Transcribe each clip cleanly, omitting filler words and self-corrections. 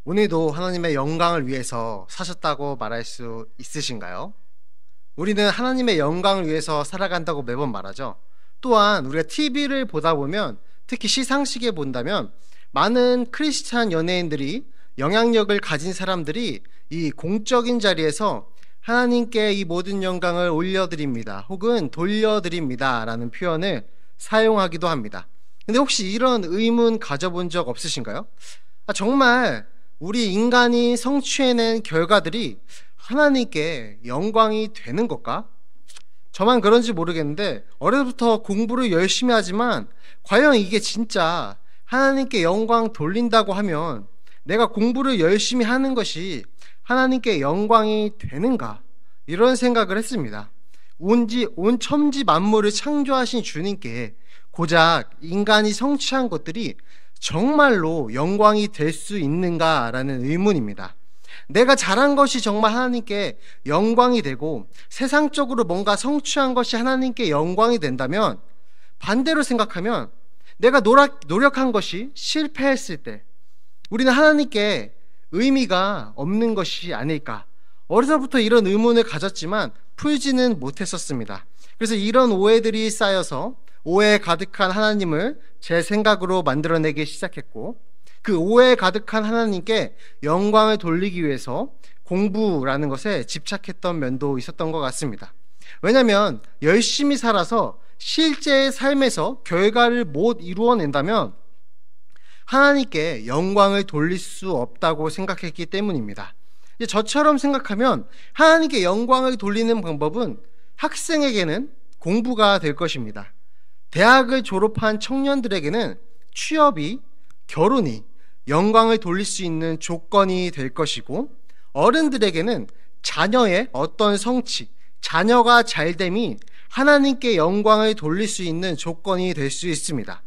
오늘도 하나님의 영광을 위해서 사셨다고 말할 수 있으신가요? 우리는 하나님의 영광을 위해서 살아간다고 매번 말하죠. 또한 우리가 TV를 보다 보면, 특히 시상식에 본다면 많은 크리스찬 연예인들이, 영향력을 가진 사람들이 이 공적인 자리에서 하나님께 이 모든 영광을 올려드립니다, 혹은 돌려드립니다 라는 표현을 사용하기도 합니다. 근데 혹시 이런 의문 가져본 적 없으신가요? 정말 우리 인간이 성취해낸 결과들이 하나님께 영광이 되는 걸까? 저만 그런지 모르겠는데 어려서부터 공부를 열심히 하지만 과연 이게 진짜 하나님께 영광 돌린다고 하면 내가 공부를 열심히 하는 것이 하나님께 영광이 되는가? 이런 생각을 했습니다. 온 천지 만물을 창조하신 주님께 고작 인간이 성취한 것들이 정말로 영광이 될 수 있는가라는 의문입니다. 내가 잘한 것이 정말 하나님께 영광이 되고 세상적으로 뭔가 성취한 것이 하나님께 영광이 된다면, 반대로 생각하면 내가 노력한 것이 실패했을 때 우리는 하나님께 의미가 없는 것이 아닐까? 어려서부터 이런 의문을 가졌지만 풀지는 못했었습니다. 그래서 이런 오해들이 쌓여서 오해에 가득한 하나님을 제 생각으로 만들어내기 시작했고, 그 오해에 가득한 하나님께 영광을 돌리기 위해서 공부라는 것에 집착했던 면도 있었던 것 같습니다. 왜냐하면 열심히 살아서 실제의 삶에서 결과를 못 이루어낸다면 하나님께 영광을 돌릴 수 없다고 생각했기 때문입니다. 저처럼 생각하면 하나님께 영광을 돌리는 방법은 학생에게는 공부가 될 것입니다. 대학을 졸업한 청년들에게는 취업이, 결혼이 영광을 돌릴 수 있는 조건이 될 것이고, 어른들에게는 자녀의 어떤 성취, 자녀가 잘됨이 하나님께 영광을 돌릴 수 있는 조건이 될 수 있습니다.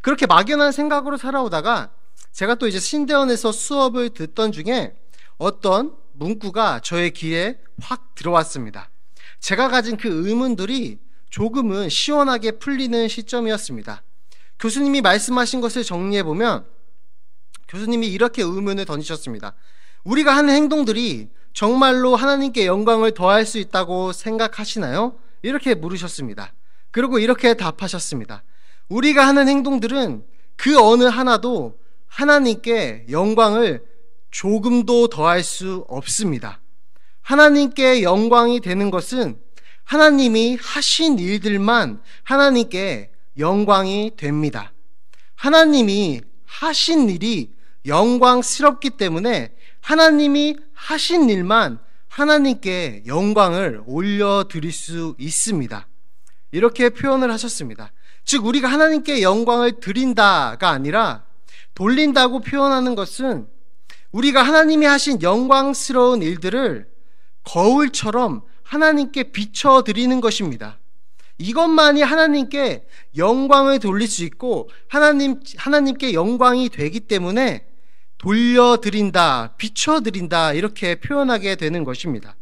그렇게 막연한 생각으로 살아오다가 제가 또 이제 신대원에서 수업을 듣던 중에 어떤 문구가 저의 귀에 확 들어왔습니다. 제가 가진 그 의문들이 조금은 시원하게 풀리는 시점이었습니다. 교수님이 말씀하신 것을 정리해보면 교수님이 이렇게 의문을 던지셨습니다. 우리가 하는 행동들이 정말로 하나님께 영광을 더할 수 있다고 생각하시나요? 이렇게 물으셨습니다. 그리고 이렇게 답하셨습니다. 우리가 하는 행동들은 그 어느 하나도 하나님께 영광을 조금도 더할 수 없습니다. 하나님께 영광이 되는 것은 하나님이 하신 일들만 하나님께 영광이 됩니다. 하나님이 하신 일이 영광스럽기 때문에 하나님이 하신 일만 하나님께 영광을 올려드릴 수 있습니다. 이렇게 표현을 하셨습니다. 즉 우리가 하나님께 영광을 드린다가 아니라 돌린다고 표현하는 것은 우리가 하나님이 하신 영광스러운 일들을 거울처럼 하나님께 비춰드리는 것입니다. 이것만이 하나님께 영광을 돌릴 수 있고 하나님께 영광이 되기 때문에 돌려드린다, 비춰드린다 이렇게 표현하게 되는 것입니다.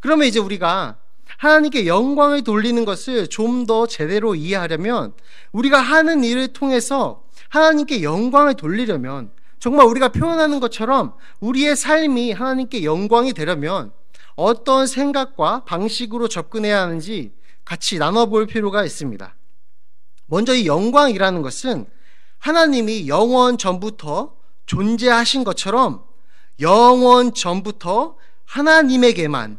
그러면 이제 우리가 하나님께 영광을 돌리는 것을 좀 더 제대로 이해하려면, 우리가 하는 일을 통해서 하나님께 영광을 돌리려면, 정말 우리가 표현하는 것처럼 우리의 삶이 하나님께 영광이 되려면 어떤 생각과 방식으로 접근해야 하는지 같이 나눠볼 필요가 있습니다. 먼저 이 영광이라는 것은 하나님이 영원 전부터 존재하신 것처럼 영원 전부터 하나님에게만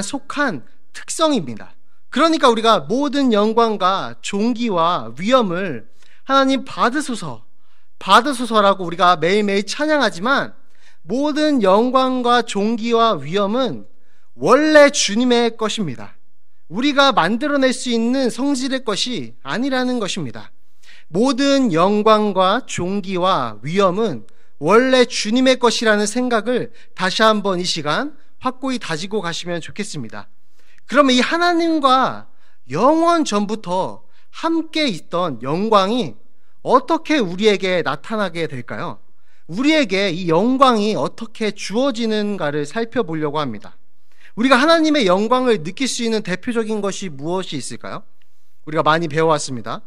속한 특성입니다. 그러니까 우리가 모든 영광과 존귀와 위엄을 하나님 받으소서라고 우리가 매일매일 찬양하지만, 모든 영광과 존귀와 위엄은 원래 주님의 것입니다. 우리가 만들어낼 수 있는 성질의 것이 아니라는 것입니다. 모든 영광과 존귀와 위엄은 원래 주님의 것이라는 생각을 다시 한번 이 시간 확고히 다지고 가시면 좋겠습니다. 그러면 이 하나님과 영원 전부터 함께 있던 영광이 어떻게 우리에게 나타나게 될까요? 우리에게 이 영광이 어떻게 주어지는가를 살펴보려고 합니다. 우리가 하나님의 영광을 느낄 수 있는 대표적인 것이 무엇이 있을까요? 우리가 많이 배워왔습니다.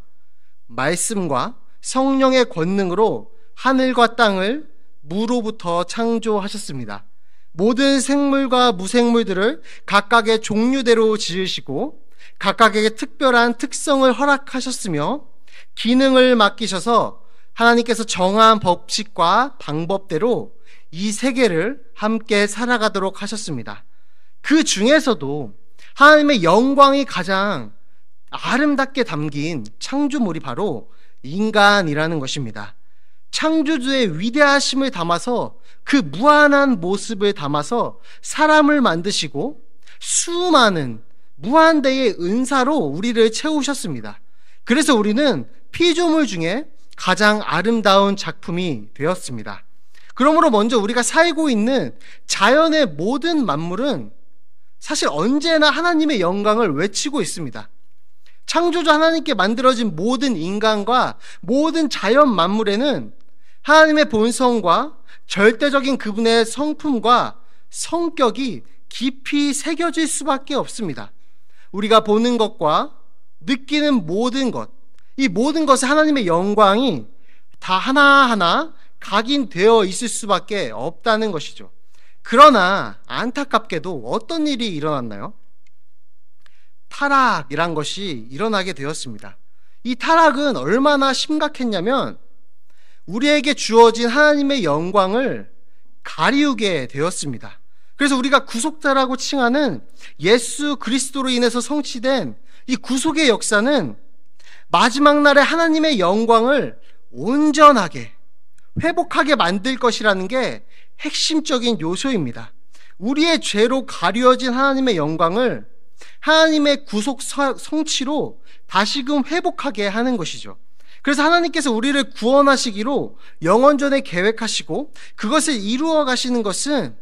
말씀과 성령의 권능으로 하늘과 땅을 무로부터 창조하셨습니다. 모든 생물과 무생물들을 각각의 종류대로 지으시고 각각에게 특별한 특성을 허락하셨으며 기능을 맡기셔서 하나님께서 정한 법칙과 방법대로 이 세계를 함께 살아가도록 하셨습니다. 그 중에서도 하나님의 영광이 가장 아름답게 담긴 창조물이 바로 인간이라는 것입니다. 창조주의 위대하심을 담아서 그 무한한 모습을 담아서 사람을 만드시고 수많은 무한대의 은사로 우리를 채우셨습니다. 그래서 우리는 피조물 중에 가장 아름다운 작품이 되었습니다. 그러므로 먼저 우리가 살고 있는 자연의 모든 만물은 사실 언제나 하나님의 영광을 외치고 있습니다. 창조주 하나님께 만들어진 모든 인간과 모든 자연 만물에는 하나님의 본성과 절대적인 그분의 성품과 성격이 깊이 새겨질 수밖에 없습니다. 우리가 보는 것과 느끼는 모든 것, 이 모든 것에 하나님의 영광이 다 하나하나 각인되어 있을 수밖에 없다는 것이죠. 그러나 안타깝게도 어떤 일이 일어났나요? 타락이란 것이 일어나게 되었습니다. 이 타락은 얼마나 심각했냐면 우리에게 주어진 하나님의 영광을 가리우게 되었습니다. 그래서 우리가 구속자라고 칭하는 예수 그리스도로 인해서 성취된 이 구속의 역사는 마지막 날에 하나님의 영광을 온전하게 회복하게 만들 것이라는 게 핵심적인 요소입니다. 우리의 죄로 가려진 하나님의 영광을 하나님의 구속 성취로 다시금 회복하게 하는 것이죠. 그래서 하나님께서 우리를 구원하시기로 영원전에 계획하시고 그것을 이루어 가시는 것은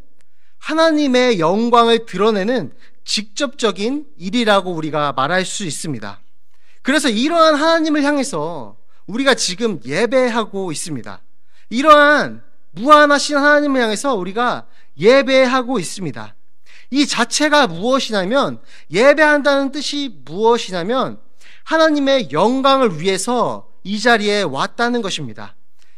하나님의 영광을 드러내는 직접적인 일이라고 우리가 말할 수 있습니다. 그래서 이러한 하나님을 향해서 우리가 지금 예배하고 있습니다. 이러한 무한하신 하나님을 향해서 우리가 예배하고 있습니다. 이 자체가 무엇이냐면, 예배한다는 뜻이 무엇이냐면 하나님의 영광을 위해서 이 자리에 왔다는 것입니다.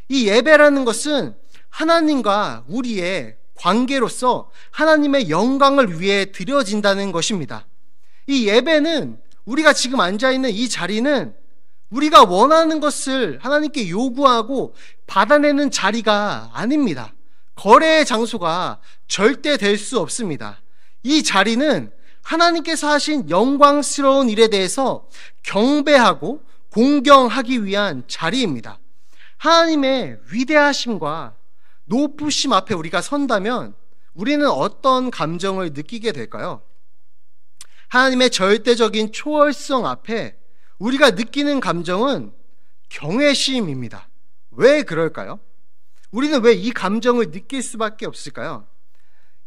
이 예배라는 것은 하나님과 우리의 관계로서 하나님의 영광을 위해 드려진다는 것입니다. 이 예배는, 우리가 지금 앉아있는 이 자리는 우리가 원하는 것을 하나님께 요구하고 받아내는 자리가 아닙니다. 거래의 장소가 절대 될 수 없습니다. 이 자리는 하나님께서 하신 영광스러운 일에 대해서 경배하고 공경하기 위한 자리입니다. 하나님의 위대하심과 높으심 앞에 우리가 선다면 우리는 어떤 감정을 느끼게 될까요? 하나님의 절대적인 초월성 앞에 우리가 느끼는 감정은 경외심입니다. 왜 그럴까요? 우리는 왜 이 감정을 느낄 수밖에 없을까요?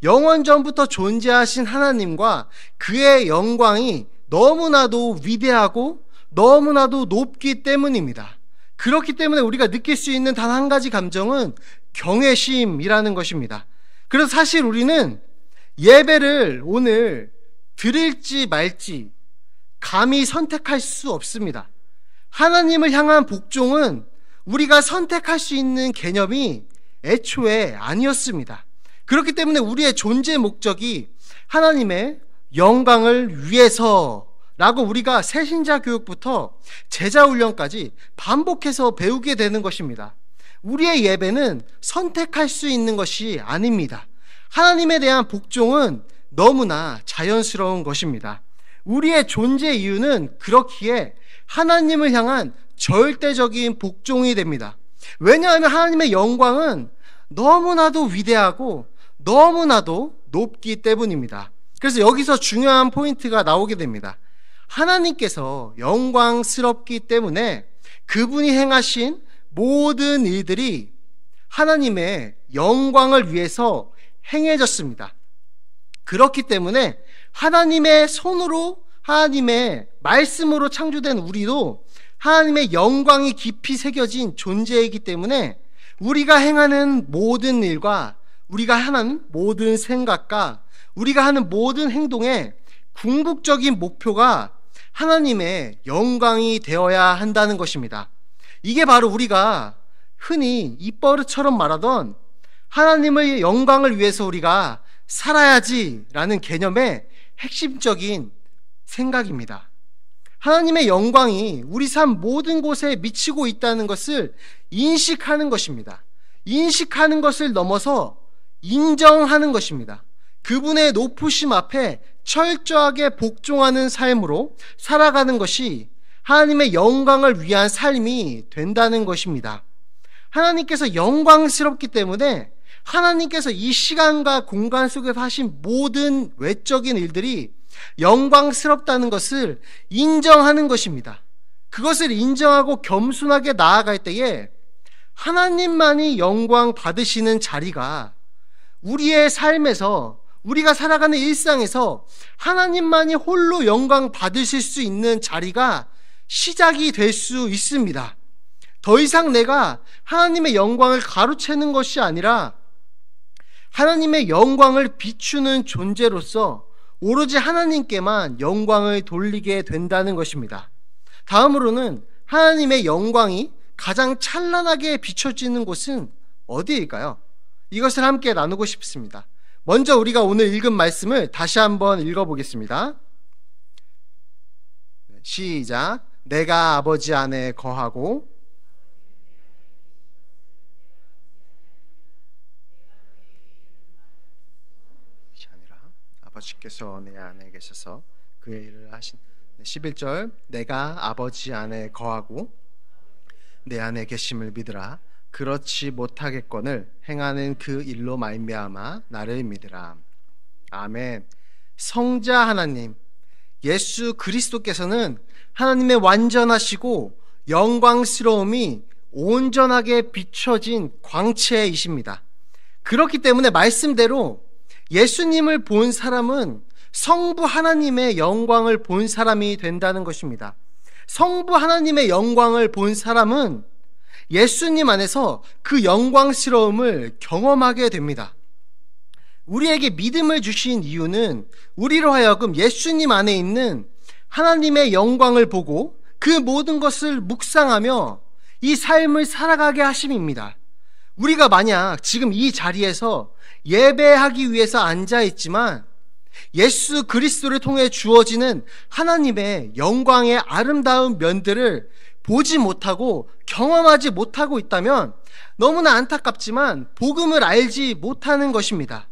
영원전부터 존재하신 하나님과 그의 영광이 너무나도 위대하고 너무나도 높기 때문입니다. 그렇기 때문에 우리가 느낄 수 있는 단 한 가지 감정은 경외심이라는 것입니다. 그래서 사실 우리는 예배를 오늘 드릴지 말지 감히 선택할 수 없습니다. 하나님을 향한 복종은 우리가 선택할 수 있는 개념이 애초에 아니었습니다. 그렇기 때문에 우리의 존재 목적이 하나님의 영광을 위해서라고 우리가 새신자 교육부터 제자 훈련까지 반복해서 배우게 되는 것입니다. 우리의 예배는 선택할 수 있는 것이 아닙니다. 하나님에 대한 복종은 너무나 자연스러운 것입니다. 우리의 존재 이유는 그렇기에 하나님을 향한 절대적인 복종이 됩니다. 왜냐하면 하나님의 영광은 너무나도 위대하고 너무나도 높기 때문입니다. 그래서 여기서 중요한 포인트가 나오게 됩니다. 하나님께서 영광스럽기 때문에 그분이 행하신 모든 일들이 하나님의 영광을 위해서 행해졌습니다. 그렇기 때문에 하나님의 손으로, 하나님의 말씀으로 창조된 우리도 하나님의 영광이 깊이 새겨진 존재이기 때문에 우리가 행하는 모든 일과 우리가 하는 모든 생각과 우리가 하는 모든 행동의 궁극적인 목표가 하나님의 영광이 되어야 한다는 것입니다. 이게 바로 우리가 흔히 입버릇처럼 말하던 하나님의 영광을 위해서 우리가 살아야지라는 개념의 핵심적인 생각입니다. 하나님의 영광이 우리 삶 모든 곳에 미치고 있다는 것을 인식하는 것입니다. 인식하는 것을 넘어서 인정하는 것입니다. 그분의 높으심 앞에 철저하게 복종하는 삶으로 살아가는 것이 하나님의 영광을 위한 삶이 된다는 것입니다. 하나님께서 영광스럽기 때문에 하나님께서 이 시간과 공간 속에서 하신 모든 외적인 일들이 영광스럽다는 것을 인정하는 것입니다. 그것을 인정하고 겸손하게 나아갈 때에 하나님만이 영광 받으시는 자리가 우리의 삶에서, 우리가 살아가는 일상에서 하나님만이 홀로 영광 받으실 수 있는 자리가 시작이 될 수 있습니다. 더 이상 내가 하나님의 영광을 가로채는 것이 아니라 하나님의 영광을 비추는 존재로서 오로지 하나님께만 영광을 돌리게 된다는 것입니다. 다음으로는 하나님의 영광이 가장 찬란하게 비춰지는 곳은 어디일까요? 이것을 함께 나누고 싶습니다. 먼저 우리가 오늘 읽은 말씀을 다시 한번 읽어보겠습니다. 시작. 내가 아버지 안에 거하고 아버지께서 내 안에 계셔서 그의 일을 하신. 11절. 내가 아버지 안에 거하고 내 안에 계심을 믿으라. 그렇지 못하겠거늘 행하는 그 일로 말미암아 나를 믿으라. 아멘. 성자 하나님 예수 그리스도께서는 하나님의 완전하시고 영광스러움이 온전하게 비춰진 광채이십니다. 그렇기 때문에 말씀대로 예수님을 본 사람은 성부 하나님의 영광을 본 사람이 된다는 것입니다. 성부 하나님의 영광을 본 사람은 예수님 안에서 그 영광스러움을 경험하게 됩니다. 우리에게 믿음을 주신 이유는 우리로 하여금 예수님 안에 있는 하나님의 영광을 보고 그 모든 것을 묵상하며 이 삶을 살아가게 하심입니다. 우리가 만약 지금 이 자리에서 예배하기 위해서 앉아 있지만 예수 그리스도를 통해 주어지는 하나님의 영광의 아름다운 면들을 보지 못하고 경험하지 못하고 있다면 너무나 안타깝지만 복음을 알지 못하는 것입니다.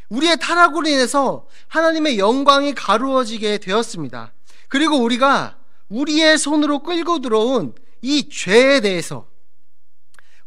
우리의 타락으로 인해서 하나님의 영광이 가루어지게 되었습니다. 그리고 우리가 우리의 손으로 끌고 들어온 이 죄에 대해서,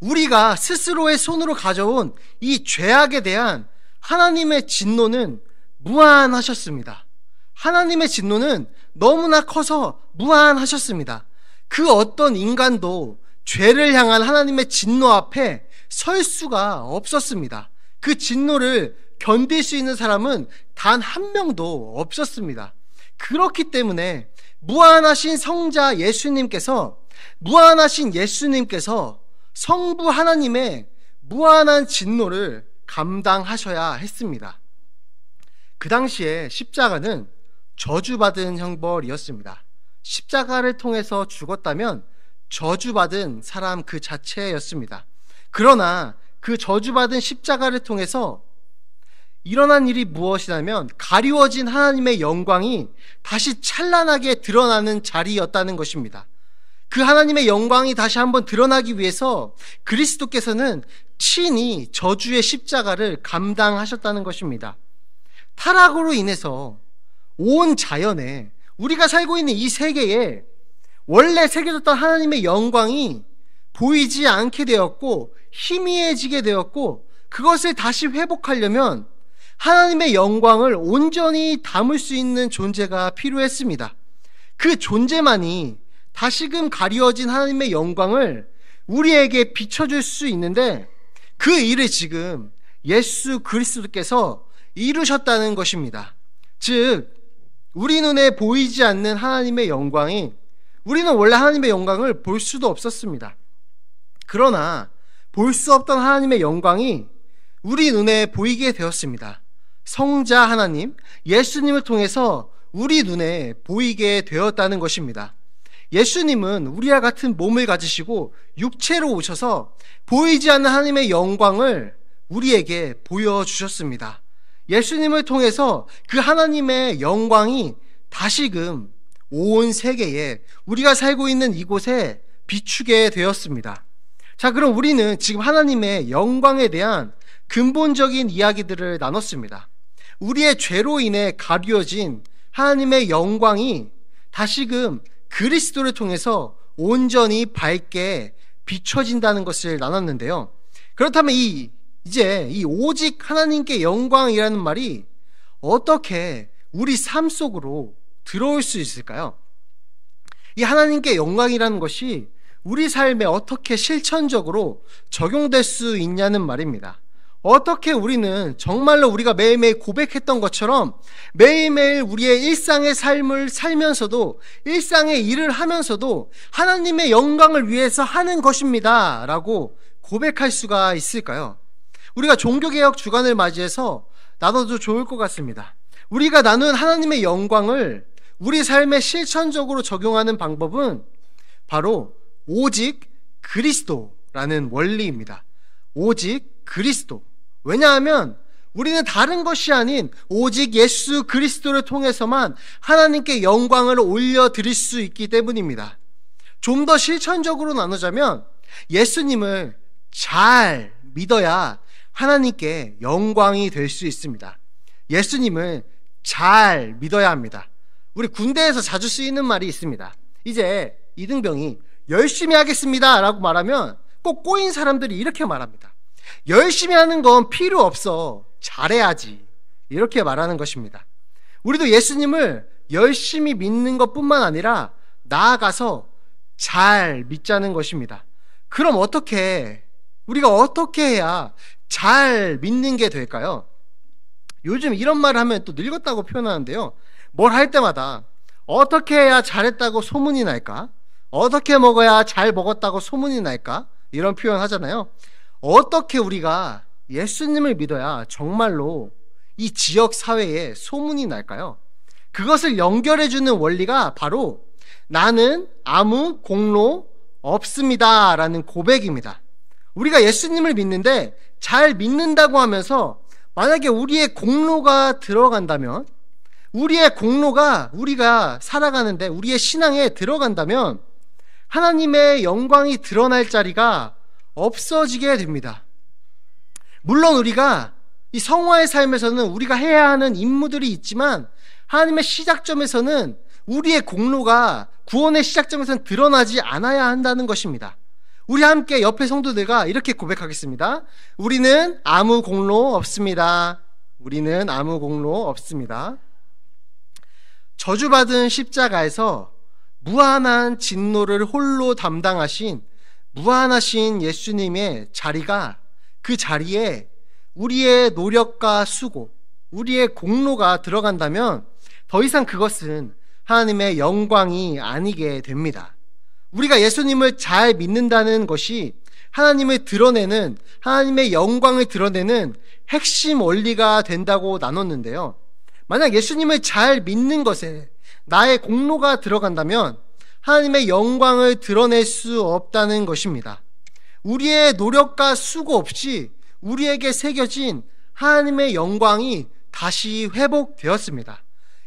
우리가 스스로의 손으로 가져온 이 죄악에 대한 하나님의 진노는 무한하셨습니다. 하나님의 진노는 너무나 커서 무한하셨습니다. 그 어떤 인간도 죄를 향한 하나님의 진노 앞에 설 수가 없었습니다. 그 진노를 견딜 수 있는 사람은 단 한 명도 없었습니다. 그렇기 때문에 무한하신 성자 예수님께서, 무한하신 예수님께서 성부 하나님의 무한한 진노를 감당하셔야 했습니다. 그 당시에 십자가는 저주받은 형벌이었습니다. 십자가를 통해서 죽었다면 저주받은 사람 그 자체였습니다. 그러나 그 저주받은 십자가를 통해서 일어난 일이 무엇이냐면 가리워진 하나님의 영광이 다시 찬란하게 드러나는 자리였다는 것입니다. 그 하나님의 영광이 다시 한번 드러나기 위해서 그리스도께서는 친히 저주의 십자가를 감당하셨다는 것입니다. 타락으로 인해서 온 자연에, 우리가 살고 있는 이 세계에 원래 새겨졌던 하나님의 영광이 보이지 않게 되었고 희미해지게 되었고, 그것을 다시 회복하려면 하나님의 영광을 온전히 담을 수 있는 존재가 필요했습니다. 그 존재만이 다시금 가리워진 하나님의 영광을 우리에게 비춰줄 수 있는데 그 일을 지금 예수 그리스도께서 이루셨다는 것입니다. 즉 우리 눈에 보이지 않는 하나님의 영광이, 우리는 원래 하나님의 영광을 볼 수도 없었습니다. 그러나 볼 수 없던 하나님의 영광이 우리 눈에 보이게 되었습니다. 성자 하나님 예수님을 통해서 우리 눈에 보이게 되었다는 것입니다. 예수님은 우리와 같은 몸을 가지시고 육체로 오셔서 보이지 않는 하나님의 영광을 우리에게 보여주셨습니다. 예수님을 통해서 그 하나님의 영광이 다시금 온 세계에 우리가 살고 있는 이곳에 비추게 되었습니다. 자, 그럼 우리는 지금 하나님의 영광에 대한 근본적인 이야기들을 나눴습니다. 우리의 죄로 인해 가려진 하나님의 영광이 다시금 그리스도를 통해서 온전히 밝게 비춰진다는 것을 나눴는데요. 그렇다면 이제 이 오직 하나님께 영광이라는 말이 어떻게 우리 삶 속으로 들어올 수 있을까요? 이 하나님께 영광이라는 것이 우리 삶에 어떻게 실천적으로 적용될 수 있냐는 말입니다. 어떻게 우리는 정말로 우리가 매일매일 고백했던 것처럼 매일매일 우리의 일상의 삶을 살면서도 일상의 일을 하면서도 하나님의 영광을 위해서 하는 것입니다 라고 고백할 수가 있을까요? 우리가 종교개혁 주간을 맞이해서 나눠도 좋을 것 같습니다. 우리가 나눈 하나님의 영광을 우리 삶에 실천적으로 적용하는 방법은 바로 오직 그리스도라는 원리입니다. 오직 그리스도. 왜냐하면 우리는 다른 것이 아닌 오직 예수 그리스도를 통해서만 하나님께 영광을 올려드릴 수 있기 때문입니다. 좀 더 실천적으로 나누자면 예수님을 잘 믿어야 하나님께 영광이 될 수 있습니다. 예수님을 잘 믿어야 합니다. 우리 군대에서 자주 쓰이는 말이 있습니다. 이제 이등병이 열심히 하겠습니다 라고 말하면 꼭 꼬인 사람들이 이렇게 말합니다. 열심히 하는 건 필요 없어. 잘해야지. 이렇게 말하는 것입니다. 우리도 예수님을 열심히 믿는 것뿐만 아니라 나아가서 잘 믿자는 것입니다. 그럼 우리가 어떻게 해야 잘 믿는 게 될까요? 요즘 이런 말을 하면 또 늙었다고 표현하는데요. 뭘 할 때마다 어떻게 해야 잘했다고 소문이 날까? 어떻게 먹어야 잘 먹었다고 소문이 날까? 이런 표현 하잖아요. 어떻게 우리가 예수님을 믿어야 정말로 이 지역 사회에 소문이 날까요? 그것을 연결해주는 원리가 바로 나는 아무 공로 없습니다 라는 고백입니다. 우리가 예수님을 믿는데 잘 믿는다고 하면서 만약에 우리의 공로가 들어간다면, 우리의 공로가 우리가 살아가는데 우리의 신앙에 들어간다면 하나님의 영광이 드러날 자리가 없어지게 됩니다. 물론 우리가 이 성화의 삶에서는 우리가 해야 하는 임무들이 있지만 하나님의 시작점에서는 우리의 공로가 구원의 시작점에서는 드러나지 않아야 한다는 것입니다. 우리 함께 옆에 성도들과 이렇게 고백하겠습니다. 우리는 아무 공로 없습니다. 우리는 아무 공로 없습니다. 저주받은 십자가에서 무한한 진노를 홀로 담당하신 무한하신 예수님의 자리가, 그 자리에 우리의 노력과 수고, 우리의 공로가 들어간다면 더 이상 그것은 하나님의 영광이 아니게 됩니다. 우리가 예수님을 잘 믿는다는 것이 하나님을 드러내는, 하나님의 영광을 드러내는 핵심 원리가 된다고 나눴는데요. 만약 예수님을 잘 믿는 것에 나의 공로가 들어간다면 하나님의 영광을 드러낼 수 없다는 것입니다. 우리의 노력과 수고 없이 우리에게 새겨진 하나님의 영광이 다시 회복되었습니다.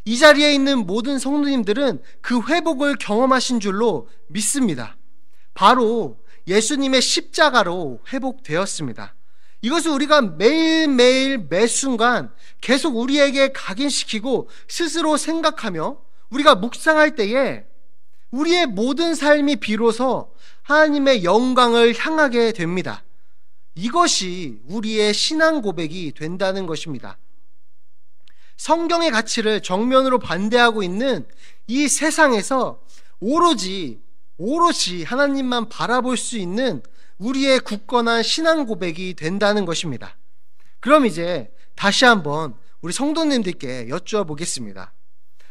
이 자리에 있는 모든 성도님들은 그 회복을 경험하신 줄로 믿습니다. 바로 예수님의 십자가로 회복되었습니다. 이것을 우리가 매일매일 매순간 계속 우리에게 각인시키고 스스로 생각하며 우리가 묵상할 때에 우리의 모든 삶이 비로소 하나님의 영광을 향하게 됩니다. 이것이 우리의 신앙 고백이 된다는 것입니다. 성경의 가치를 정면으로 반대하고 있는 이 세상에서 오로지 하나님만 바라볼 수 있는 우리의 굳건한 신앙 고백이 된다는 것입니다. 그럼 이제 다시 한번 우리 성도님들께 여쭈어 보겠습니다.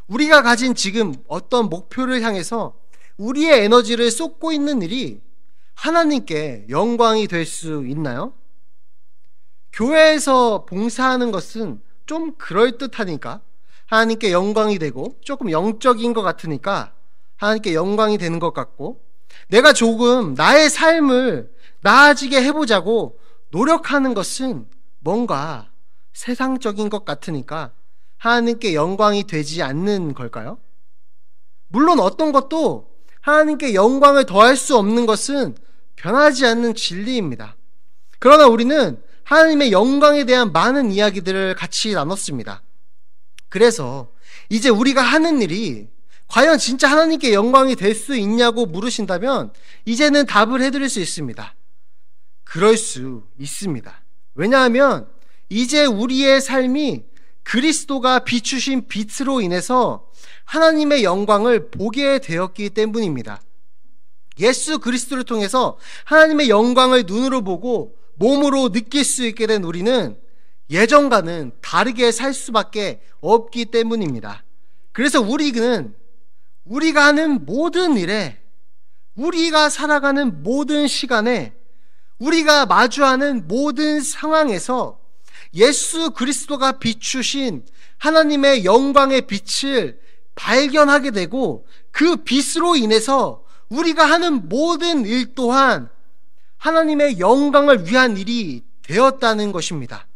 우리가 가진 지금 어떤 목표를 향해서 우리의 에너지를 쏟고 있는 일이 하나님께 영광이 될 수 있나요? 교회에서 봉사하는 것은 좀 그럴듯하니까 하나님께 영광이 되고, 조금 영적인 것 같으니까 하나님께 영광이 되는 것 같고, 내가 조금 나의 삶을 나아지게 해보자고 노력하는 것은 뭔가 세상적인 것 같으니까 하나님께 영광이 되지 않는 걸까요? 물론 어떤 것도 하나님께 영광을 더할 수 없는 것은 변하지 않는 진리입니다. 그러나 우리는 하나님의 영광에 대한 많은 이야기들을 같이 나눴습니다. 그래서 이제 우리가 하는 일이 과연 진짜 하나님께 영광이 될 수 있냐고 물으신다면 이제는 답을 해드릴 수 있습니다. 그럴 수 있습니다. 왜냐하면 이제 우리의 삶이 그리스도가 비추신 빛으로 인해서 하나님의 영광을 보게 되었기 때문입니다. 예수 그리스도를 통해서 하나님의 영광을 눈으로 보고 몸으로 느낄 수 있게 된 우리는 예전과는 다르게 살 수밖에 없기 때문입니다. 그래서 우리가 하는 모든 일에, 우리가 살아가는 모든 시간에, 우리가 마주하는 모든 상황에서 예수 그리스도가 비추신 하나님의 영광의 빛을 발견하게 되고 그 빛으로 인해서 우리가 하는 모든 일 또한 하나님의 영광을 위한 일이 되었다는 것입니다.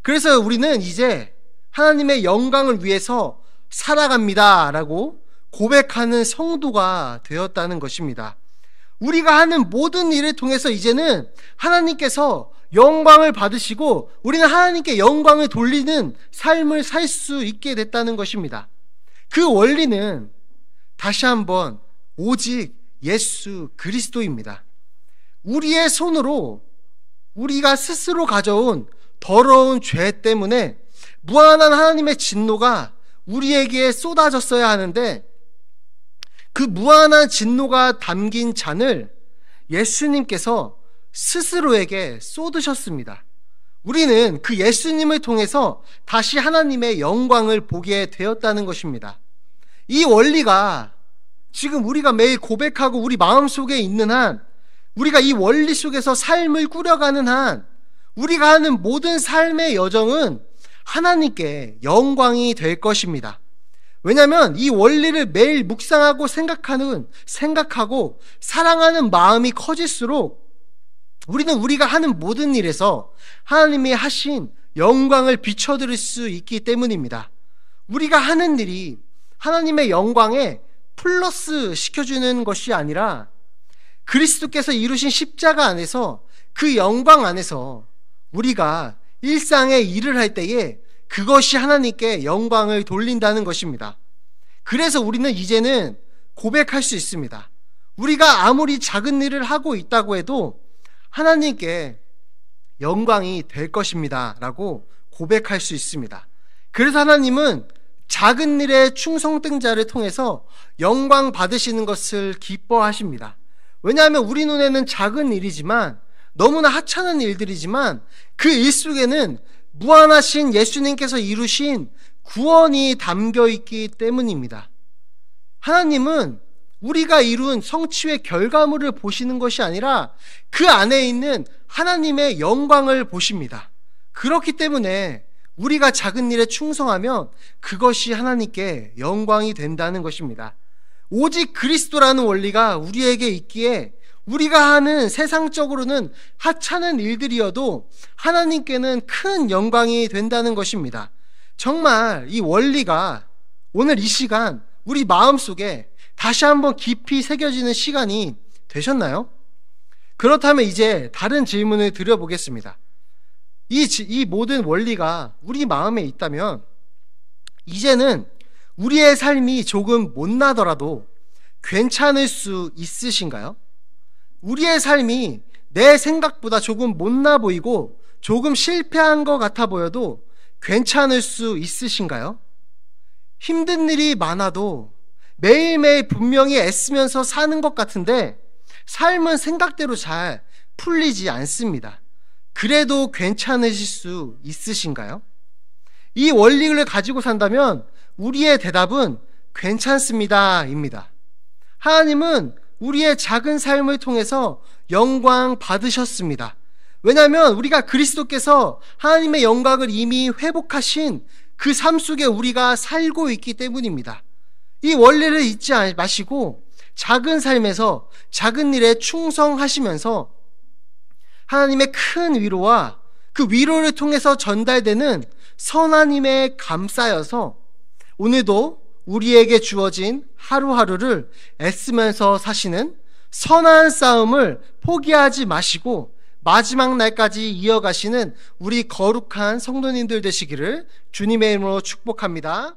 그래서 우리는 이제 하나님의 영광을 위해서 살아갑니다 라고 고백하는 성도가 되었다는 것입니다. 우리가 하는 모든 일을 통해서 이제는 하나님께서 영광을 받으시고 우리는 하나님께 영광을 돌리는 삶을 살 수 있게 됐다는 것입니다. 그 원리는 다시 한번 오직 예수 그리스도입니다. 우리의 손으로 우리가 스스로 가져온 더러운 죄 때문에 무한한 하나님의 진노가 우리에게 쏟아졌어야 하는데 그 무한한 진노가 담긴 잔을 예수님께서 스스로에게 쏟으셨습니다. 우리는 그 예수님을 통해서 다시 하나님의 영광을 보게 되었다는 것입니다. 이 원리가 지금 우리가 매일 고백하고 우리 마음속에 있는 한, 우리가 이 원리 속에서 삶을 꾸려가는 한, 우리가 하는 모든 삶의 여정은 하나님께 영광이 될 것입니다. 왜냐하면 이 원리를 매일 묵상하고 생각하고 사랑하는 마음이 커질수록 우리는 우리가 하는 모든 일에서 하나님이 하신 영광을 비춰드릴 수 있기 때문입니다. 우리가 하는 일이 하나님의 영광에 플러스 시켜주는 것이 아니라 그리스도께서 이루신 십자가 안에서 그 영광 안에서 우리가 일상의 일을 할 때에 그것이 하나님께 영광을 돌린다는 것입니다. 그래서 우리는 이제는 고백할 수 있습니다. 우리가 아무리 작은 일을 하고 있다고 해도 하나님께 영광이 될 것입니다 라고 고백할 수 있습니다. 그래서 하나님은 작은 일에 충성된 자를 통해서 영광 받으시는 것을 기뻐하십니다. 왜냐하면 우리 눈에는 작은 일이지만, 너무나 하찮은 일들이지만 그 일 속에는 무한하신 예수님께서 이루신 구원이 담겨 있기 때문입니다. 하나님은 우리가 이룬 성취의 결과물을 보시는 것이 아니라 그 안에 있는 하나님의 영광을 보십니다. 그렇기 때문에 우리가 작은 일에 충성하면 그것이 하나님께 영광이 된다는 것입니다. 오직 그리스도라는 원리가 우리에게 있기에 우리가 하는 세상적으로는 하찮은 일들이어도 하나님께는 큰 영광이 된다는 것입니다. 정말 이 원리가 오늘 이 시간 우리 마음속에 다시 한번 깊이 새겨지는 시간이 되셨나요? 그렇다면 이제 다른 질문을 드려보겠습니다. 이 모든 원리가 우리 마음에 있다면 이제는 우리의 삶이 조금 못나더라도 괜찮을 수 있으신가요? 우리의 삶이 내 생각보다 조금 못나 보이고 조금 실패한 것 같아 보여도 괜찮을 수 있으신가요? 힘든 일이 많아도 매일매일 분명히 애쓰면서 사는 것 같은데 삶은 생각대로 잘 풀리지 않습니다. 그래도 괜찮으실 수 있으신가요? 이 원리를 가지고 산다면 우리의 대답은 괜찮습니다입니다. 하나님은 우리의 작은 삶을 통해서 영광 받으셨습니다. 왜냐하면 우리가 그리스도께서 하나님의 영광을 이미 회복하신 그 삶 속에 우리가 살고 있기 때문입니다. 이 원리를 잊지 마시고 작은 삶에서 작은 일에 충성하시면서 하나님의 큰 위로와 그 위로를 통해서 전달되는 선하님의 감싸여서 오늘도 우리에게 주어진 하루하루를 애쓰면서 사시는 선한 싸움을 포기하지 마시고 마지막 날까지 이어가시는 우리 거룩한 성도님들 되시기를 주님의 이름으로 축복합니다.